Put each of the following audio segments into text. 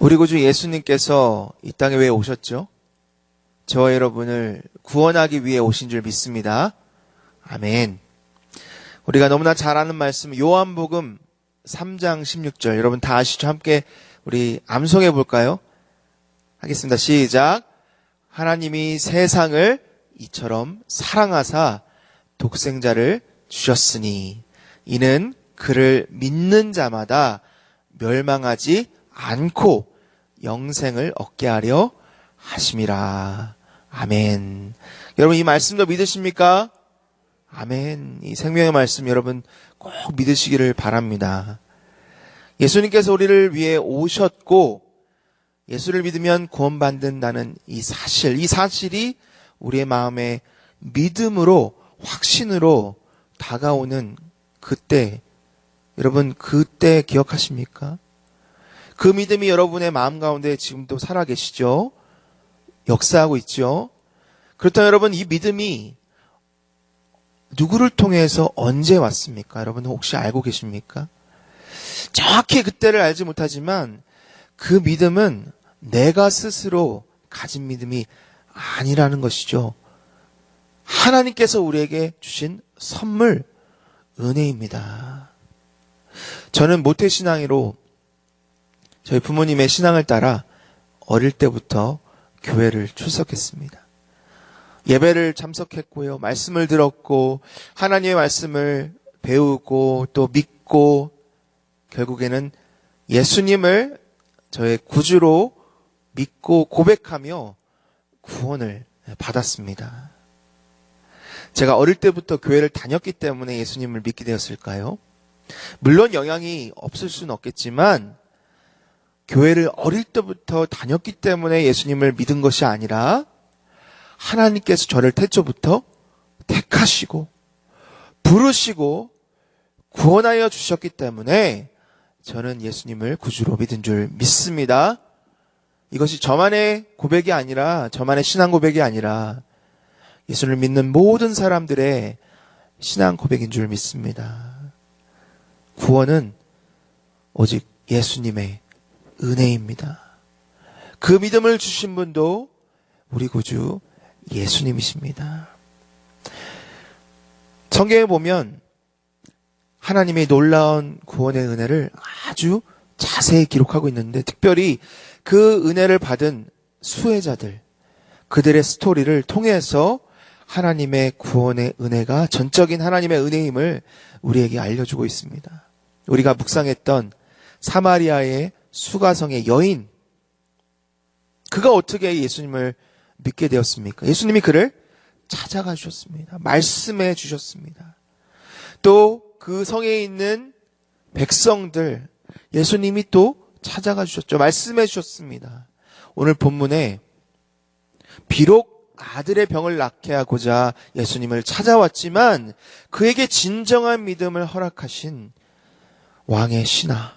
우리 구주 예수님께서 이 땅에 왜 오셨죠? 저와 여러분을 구원하기 위해 오신 줄 믿습니다. 아멘. 우리가 너무나 잘 아는 말씀 요한복음 3장 16절 여러분 다 아시죠? 함께 우리 암송해 볼까요? 하겠습니다. 시작. 하나님이 세상을 이처럼 사랑하사 독생자를 주셨으니 이는 그를 믿는 자마다 멸망하지 않고 영생을 얻게 하려 하심이라. 아멘. 여러분 이 말씀도 믿으십니까? 아멘. 이 생명의 말씀 여러분 꼭 믿으시기를 바랍니다. 예수님께서 우리를 위해 오셨고 예수를 믿으면 구원받는다는 이 사실이 우리의 마음에 믿음으로 확신으로 다가오는 그때, 여러분 그때 기억하십니까? 그 믿음이 여러분의 마음 가운데 지금도 살아계시죠? 역사하고 있죠? 그렇다면 여러분 이 믿음이 누구를 통해서 언제 왔습니까? 여러분 혹시 알고 계십니까? 정확히 그때를 알지 못하지만 그 믿음은 내가 스스로 가진 믿음이 아니라는 것이죠. 하나님께서 우리에게 주신 선물, 은혜입니다. 저는 모태신앙이로 저희 부모님의 신앙을 따라 어릴 때부터 교회를 출석했습니다. 예배를 참석했고요. 말씀을 들었고 하나님의 말씀을 배우고 또 믿고 결국에는 예수님을 저의 구주로 믿고 고백하며 구원을 받았습니다. 제가 어릴 때부터 교회를 다녔기 때문에 예수님을 믿게 되었을까요? 물론 영향이 없을 수는 없겠지만 교회를 어릴 때부터 다녔기 때문에 예수님을 믿은 것이 아니라 하나님께서 저를 태초부터 택하시고 부르시고 구원하여 주셨기 때문에 저는 예수님을 구주로 믿은 줄 믿습니다. 이것이 저만의 고백이 아니라 저만의 신앙 고백이 아니라 예수를 믿는 모든 사람들의 신앙 고백인 줄 믿습니다. 구원은 오직 예수님의 은혜입니다. 그 믿음을 주신 분도 우리 구주 예수님이십니다. 성경에 보면 하나님의 놀라운 구원의 은혜를 아주 자세히 기록하고 있는데 특별히 그 은혜를 받은 수혜자들, 그들의 스토리를 통해서 하나님의 구원의 은혜가 전적인 하나님의 은혜임을 우리에게 알려주고 있습니다. 우리가 묵상했던 사마리아의 수가성의 여인, 그가 어떻게 예수님을 믿게 되었습니까? 예수님이 그를 찾아가 주셨습니다. 말씀해 주셨습니다. 또 그 성에 있는 백성들, 예수님이 또 찾아가 주셨죠. 말씀해 주셨습니다. 오늘 본문에 비록 아들의 병을 낫게 하고자 예수님을 찾아왔지만 그에게 진정한 믿음을 허락하신 왕의 신하,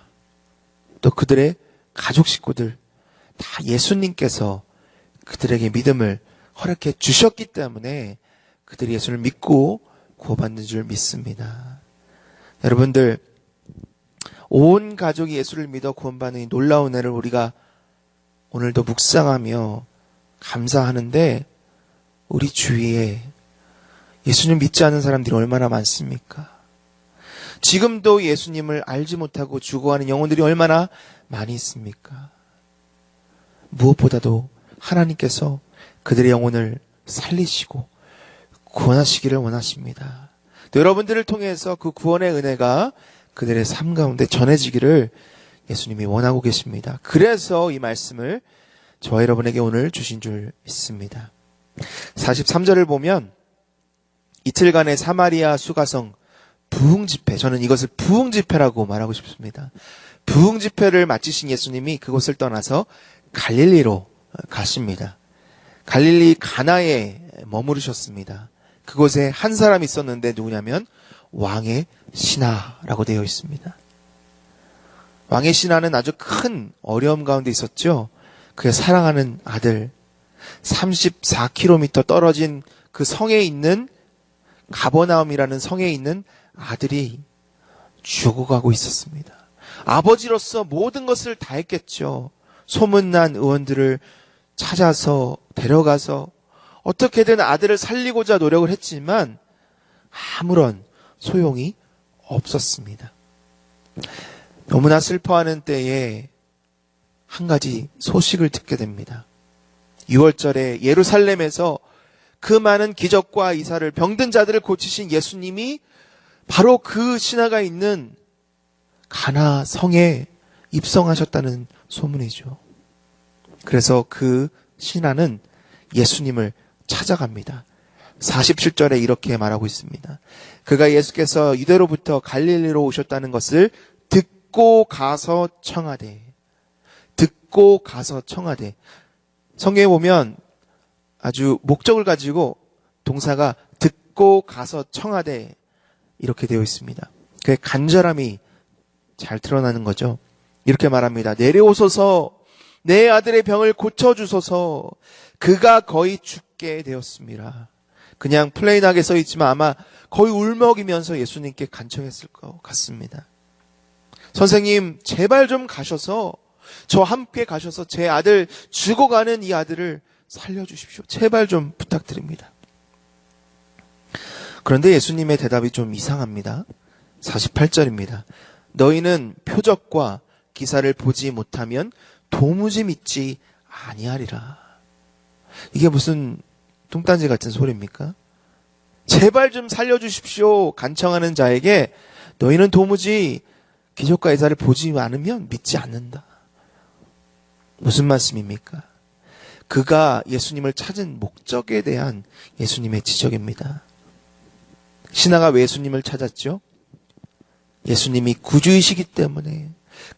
또 그들의 가족 식구들 다 예수님께서 그들에게 믿음을 허락해 주셨기 때문에 그들이 예수를 믿고 구원받는 줄 믿습니다. 여러분들 온 가족이 예수를 믿어 구원받는 이 놀라운 은혜를 우리가 오늘도 묵상하며 감사하는데 우리 주위에 예수님 믿지 않는 사람들이 얼마나 많습니까? 지금도 예수님을 알지 못하고 죽어가는 영혼들이 얼마나 많이 있습니까? 무엇보다도 하나님께서 그들의 영혼을 살리시고 구원하시기를 원하십니다. 또 여러분들을 통해서 그 구원의 은혜가 그들의 삶 가운데 전해지기를 예수님이 원하고 계십니다. 그래서 이 말씀을 저와 여러분에게 오늘 주신 줄 믿습니다. 43절을 보면 이틀간의 사마리아 수가성 부흥집회, 저는 이것을 부흥집회라고 말하고 싶습니다. 부흥집회를 마치신 예수님이 그곳을 떠나서 갈릴리로 가십니다. 갈릴리 가나에 머무르셨습니다. 그곳에 한 사람이 있었는데 누구냐면 왕의 신하라고 되어 있습니다. 왕의 신하는 아주 큰 어려움 가운데 있었죠. 그의 사랑하는 아들, 34km 떨어진 그 성에 있는 가버나움이라는 성에 있는 아들이 죽어가고 있었습니다. 아버지로서 모든 것을 다 했겠죠. 소문난 의원들을 찾아서 데려가서 어떻게든 아들을 살리고자 노력을 했지만 아무런 소용이 없었습니다. 너무나 슬퍼하는 때에 한 가지 소식을 듣게 됩니다. 6월절에 예루살렘에서 그 많은 기적과 이사를, 병든 자들을 고치신 예수님이 바로 그 신하가 있는 가나 성에 입성하셨다는 소문이죠. 그래서 그 신하는 예수님을 찾아갑니다. 47절에 이렇게 말하고 있습니다. 그가 예수께서 유대로부터 갈릴리로 오셨다는 것을 듣고 가서 청하되. 듣고 가서 청하되. 성경에 보면 아주 목적을 가지고 동사가 듣고 가서 청하되 이렇게 되어 있습니다. 그의 간절함이 잘 드러나는 거죠. 이렇게 말합니다. 내려오소서, 내 아들의 병을 고쳐주소서, 그가 거의 죽게 되었습니다. 그냥 플레인하게 써 있지만 아마 거의 울먹이면서 예수님께 간청했을 것 같습니다. 선생님, 제발 좀 가셔서, 저 함께 가셔서 제 아들, 죽어가는 이 아들을 살려주십시오. 제발 좀 부탁드립니다. 그런데 예수님의 대답이 좀 이상합니다. 48절입니다. 너희는 표적과 기사를 보지 못하면 도무지 믿지 아니하리라. 이게 무슨 뚱딴지 같은 소리입니까? 제발 좀 살려주십시오 간청하는 자에게 너희는 도무지 기적과 기사를 보지 않으면 믿지 않는다. 무슨 말씀입니까? 그가 예수님을 찾은 목적에 대한 예수님의 지적입니다. 신하가 왜 예수님을 찾았죠? 예수님이 구주이시기 때문에,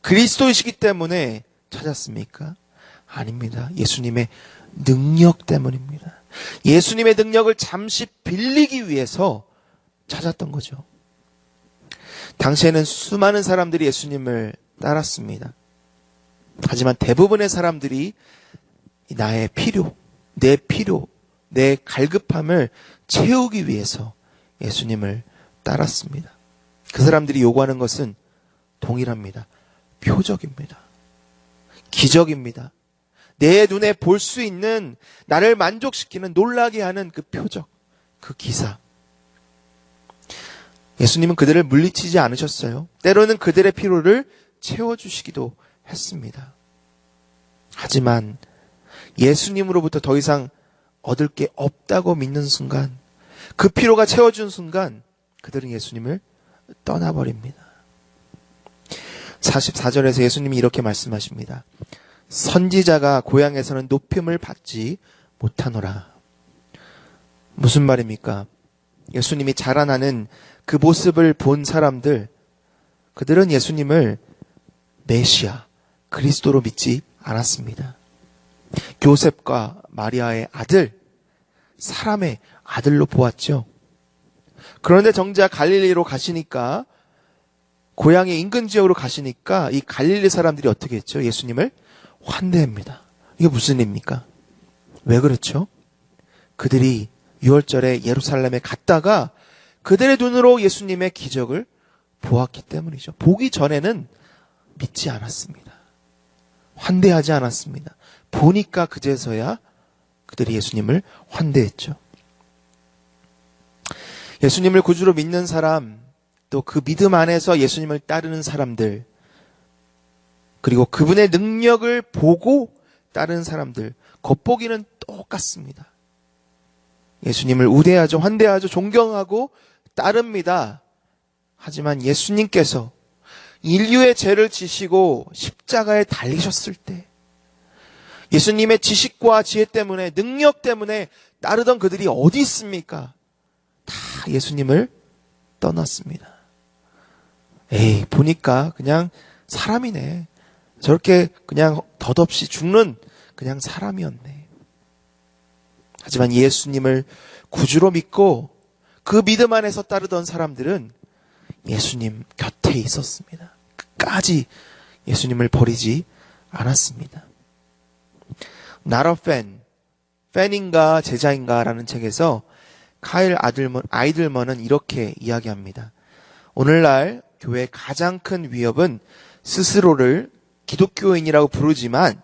그리스도이시기 때문에 찾았습니까? 아닙니다. 예수님의 능력 때문입니다. 예수님의 능력을 잠시 빌리기 위해서 찾았던 거죠. 당시에는 수많은 사람들이 예수님을 따랐습니다. 하지만 대부분의 사람들이 나의 필요, 내 갈급함을 채우기 위해서 예수님을 따랐습니다. 그 사람들이 요구하는 것은 동일합니다. 표적입니다. 기적입니다. 내 눈에 볼 수 있는, 나를 만족시키는, 놀라게 하는 그 표적, 그 기사. 예수님은 그들을 물리치지 않으셨어요. 때로는 그들의 필요를 채워주시기도 했습니다. 하지만 예수님으로부터 더 이상 얻을 게 없다고 믿는 순간, 그 필요가 채워준 순간 그들은 예수님을 떠나버립니다. 44절에서 예수님이 이렇게 말씀하십니다. 선지자가 고향에서는 높임을 받지 못하노라. 무슨 말입니까? 예수님이 자라나는 그 모습을 본 사람들, 그들은 예수님을 메시아, 그리스도로 믿지 않았습니다. 요셉과 마리아의 아들, 사람의 아들로 보았죠. 그런데 정작 갈릴리로 가시니까, 고향의 인근 지역으로 가시니까 이 갈릴리 사람들이 어떻게 했죠? 예수님을 환대합니다. 이게 무슨 일입니까? 왜 그렇죠? 그들이 6월절에 예루살렘에 갔다가 그들의 눈으로 예수님의 기적을 보았기 때문이죠. 보기 전에는 믿지 않았습니다. 환대하지 않았습니다. 보니까 그제서야 그들이 예수님을 환대했죠. 예수님을 구주로 믿는 사람, 또 그 믿음 안에서 예수님을 따르는 사람들, 그리고 그분의 능력을 보고 따르는 사람들, 겉보기는 똑같습니다. 예수님을 우대하죠, 환대하죠, 존경하고 따릅니다. 하지만 예수님께서 인류의 죄를 지시고 십자가에 달리셨을 때 예수님의 지식과 지혜 때문에, 능력 때문에 따르던 그들이 어디 있습니까? 다 예수님을 떠났습니다. 에이, 보니까 그냥 사람이네. 저렇게 그냥 덧없이 죽는 그냥 사람이었네. 하지만 예수님을 구주로 믿고 그 믿음 안에서 따르던 사람들은 예수님 곁에 있었습니다. 끝까지 예수님을 버리지 않았습니다. Not a fan, 팬인가 제자인가 라는 책에서 카일 아이들먼은 이렇게 이야기합니다. 오늘날 교회의 가장 큰 위협은 스스로를 기독교인이라고 부르지만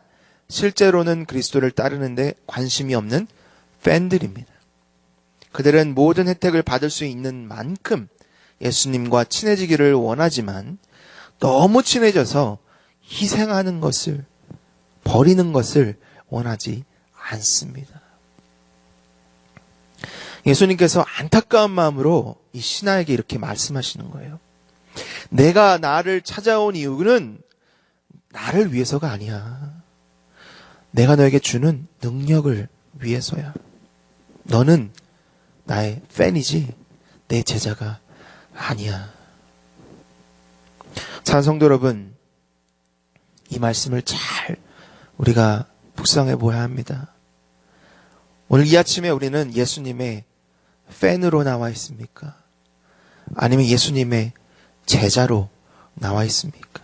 실제로는 그리스도를 따르는데 관심이 없는 팬들입니다. 그들은 모든 혜택을 받을 수 있는 만큼 예수님과 친해지기를 원하지만 너무 친해져서 희생하는 것을, 버리는 것을 원하지 않습니다. 예수님께서 안타까운 마음으로 이 신하에게 이렇게 말씀하시는 거예요. 내가 나를 찾아온 이유는 나를 위해서가 아니야. 내가 너에게 주는 능력을 위해서야. 너는 나의 팬이지 내 제자가 아니야. 사랑하는 성도 여러분, 이 말씀을 잘 우리가 묵상해 보아야 합니다. 오늘 이 아침에 우리는 예수님의 팬으로 나와 있습니까? 아니면 예수님의 제자로 나와 있습니까?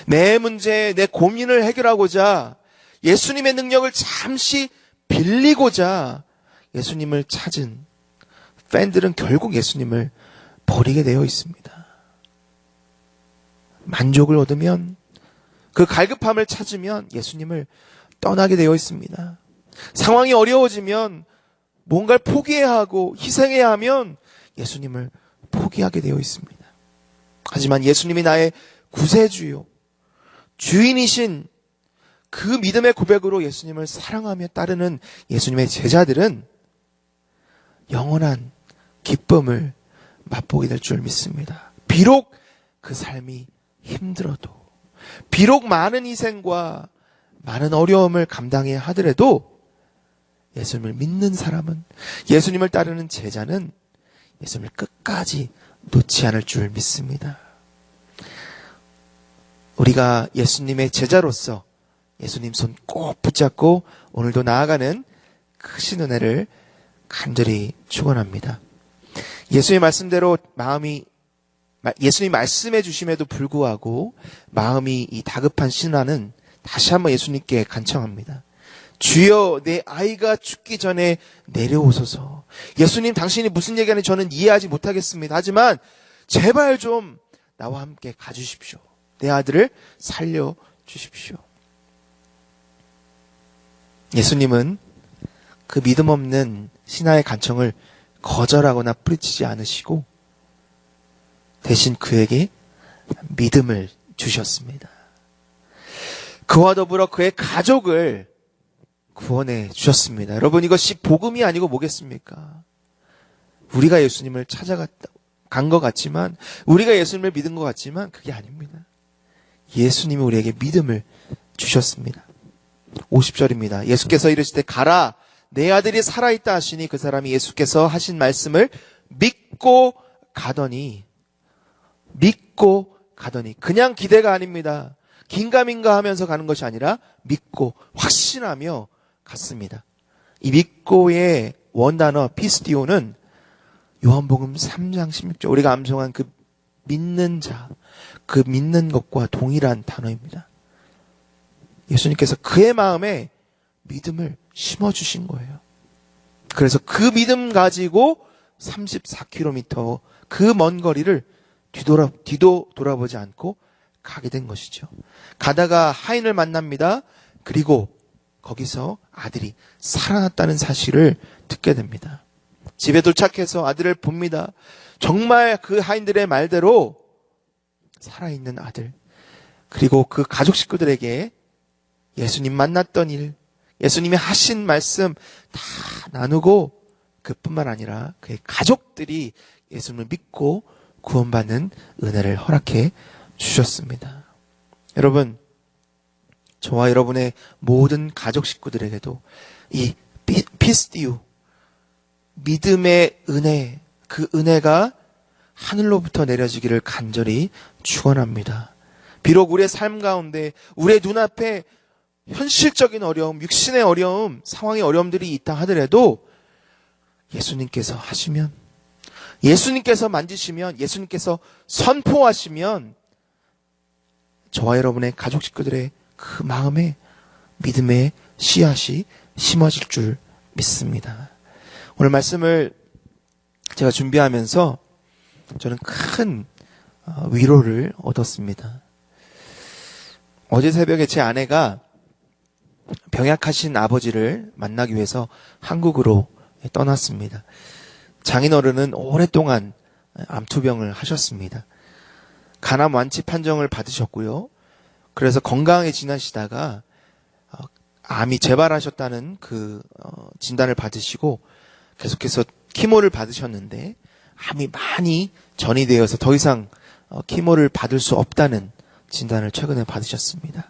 내 문제, 내 고민을 해결하고자 예수님의 능력을 잠시 빌리고자 예수님을 찾은 팬들은 결국 예수님을 버리게 되어 있습니다. 만족을 얻으면, 그 갈급함을 찾으면 예수님을 떠나게 되어 있습니다. 상황이 어려워지면 뭔가를 포기해야 하고 희생해야 하면 예수님을 포기하게 되어 있습니다. 하지만 예수님이 나의 구세주요, 주인이신 그 믿음의 고백으로 예수님을 사랑하며 따르는 예수님의 제자들은 영원한 기쁨을 맛보게 될 줄 믿습니다. 비록 그 삶이 힘들어도, 비록 많은 희생과 많은 어려움을 감당해야 하더라도 예수님을 믿는 사람은, 예수님을 따르는 제자는 예수님을 끝까지 놓지 않을 줄 믿습니다. 우리가 예수님의 제자로서 예수님 손 꼭 붙잡고 오늘도 나아가는 크신 은혜를 간절히 축원합니다. 예수님 말씀대로 예수님 말씀해 주심에도 불구하고 마음이 이 다급한 신하는 다시 한번 예수님께 간청합니다. 주여, 내 아이가 죽기 전에 내려오소서. 예수님, 당신이 무슨 얘기하는지 저는 이해하지 못하겠습니다. 하지만 제발 좀 나와 함께 가주십시오. 내 아들을 살려주십시오. 예수님은 그 믿음 없는 신하의 간청을 거절하거나 뿌리치지 않으시고 대신 그에게 믿음을 주셨습니다. 그와 더불어 그의 가족을 구원해 주셨습니다. 여러분, 이것이 복음이 아니고 뭐겠습니까? 우리가 예수님을 찾아간 것 같지만, 우리가 예수님을 믿은 것 같지만 그게 아닙니다. 예수님이 우리에게 믿음을 주셨습니다. 50절입니다. 예수께서 이르실 때 가라, 내 아들이 살아있다 하시니 그 사람이 예수께서 하신 말씀을 믿고 가더니 그냥 기대가 아닙니다. 긴가민가 하면서 가는 것이 아니라 믿고 확신하며 갔습니다. 이 믿고의 원단어 피스티오는 요한복음 3장 16절 우리가 암송한 그 믿는 자, 그 믿는 것과 동일한 단어입니다. 예수님께서 그의 마음에 믿음을 심어주신 거예요. 그래서 그 믿음 가지고 34km 그 먼 거리를 뒤도 돌아보지 않고 가게 된 것이죠. 가다가 하인을 만납니다. 그리고 거기서 아들이 살아났다는 사실을 듣게 됩니다. 집에 도착해서 아들을 봅니다. 정말 그 하인들의 말대로 살아있는 아들, 그리고 그 가족 식구들에게 예수님 만났던 일, 예수님이 하신 말씀 다 나누고 그뿐만 아니라 그의 가족들이 예수님을 믿고 구원받는 은혜를 허락해 주셨습니다. 여러분, 저와 여러분의 모든 가족 식구들에게도 이 피스티우, 믿음의 은혜, 그 은혜가 하늘로부터 내려지기를 간절히 축원합니다. 비록 우리의 삶 가운데 우리의 눈앞에 현실적인 어려움, 육신의 어려움, 상황의 어려움들이 있다 하더라도 예수님께서 하시면, 예수님께서 만지시면, 예수님께서 선포하시면 저와 여러분의 가족 식구들의 그 마음에 믿음의 씨앗이 심어질 줄 믿습니다. 오늘 말씀을 제가 준비하면서 저는 큰 위로를 얻었습니다. 어제 새벽에 제 아내가 병약하신 아버지를 만나기 위해서 한국으로 떠났습니다. 장인어른은 오랫동안 암투병을 하셨습니다. 간암 완치 판정을 받으셨고요. 그래서 건강하게 지나시다가 암이 재발하셨다는 진단을 받으시고 계속해서 키모를 받으셨는데 암이 많이 전이 되어서 더 이상 키모를 받을 수 없다는 진단을 최근에 받으셨습니다.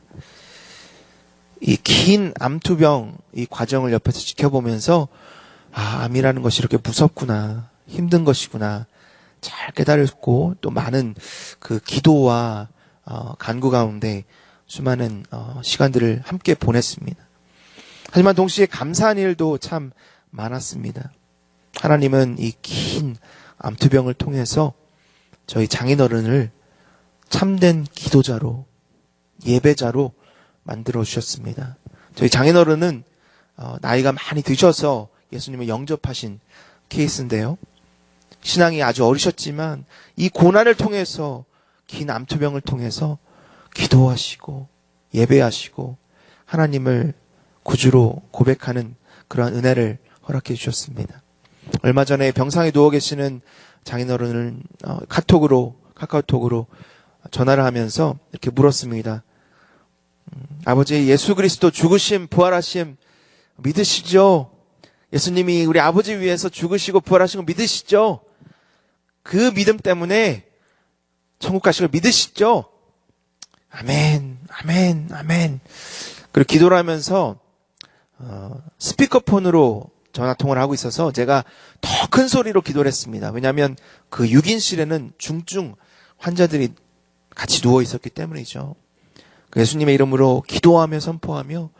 이 긴 암투병 이 과정을 옆에서 지켜보면서 암이라는 것이 이렇게 무섭구나, 힘든 것이구나 잘 깨달았고 또 많은 기도와 간구 가운데 수많은 시간들을 함께 보냈습니다. 하지만 동시에 감사한 일도 참 많았습니다. 하나님은 이 긴 암투병을 통해서 저희 장인어른을 참된 기도자로, 예배자로 만들어 주셨습니다. 저희 장인어른은 나이가 많이 드셔서 예수님을 영접하신 케이스인데요. 신앙이 아주 어리셨지만 이 고난을 통해서, 긴 암투병을 통해서 기도하시고 예배하시고 하나님을 구주로 고백하는 그러한 은혜를 허락해 주셨습니다. 얼마 전에 병상에 누워 계시는 장인어른을 카카오톡으로 전화를 하면서 이렇게 물었습니다. 아버지, 예수 그리스도 죽으심 부활하심 믿으시죠? 예수님이 우리 아버지 위해서 죽으시고 부활하신 거 믿으시죠? 그 믿음 때문에 천국 가시고 믿으시죠? 아멘, 아멘, 아멘. 그리고 기도를 하면서 스피커폰으로 전화통화를 하고 있어서 제가 더 큰 소리로 기도를 했습니다. 왜냐하면 그 6인실에는 중증 환자들이 같이 누워 있었기 때문이죠. 예수님의 이름으로 기도하며 선포하며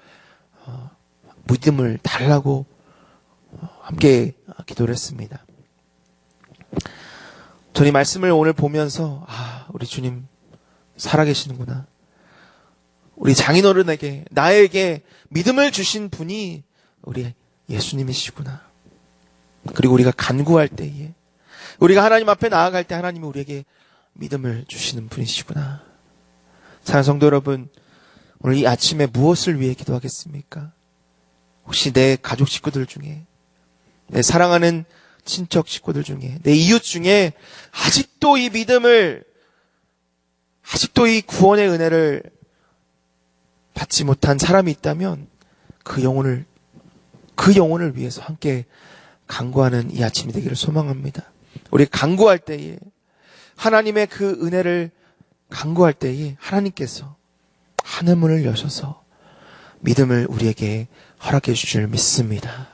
믿음을 달라고 함께 기도를 했습니다. 저는 이 말씀을 오늘 보면서 우리 주님 살아계시는구나. 우리 장인어른에게, 나에게 믿음을 주신 분이 우리 예수님이시구나. 그리고 우리가 간구할 때에, 우리가 하나님 앞에 나아갈 때 하나님이 우리에게 믿음을 주시는 분이시구나. 사랑하는 성도 여러분, 오늘 이 아침에 무엇을 위해 기도하겠습니까? 혹시 내 가족 식구들 중에, 내 사랑하는 친척 식구들 중에, 내 이웃 중에 아직도 이 믿음을, 아직도 이 구원의 은혜를 받지 못한 사람이 있다면 그 영혼을 위해서 함께 간구하는 이 아침이 되기를 소망합니다. 우리 간구할 때에, 하나님의 그 은혜를 간구할 때에 하나님께서 하늘문을 여셔서 믿음을 우리에게 허락해 주실 줄 믿습니다.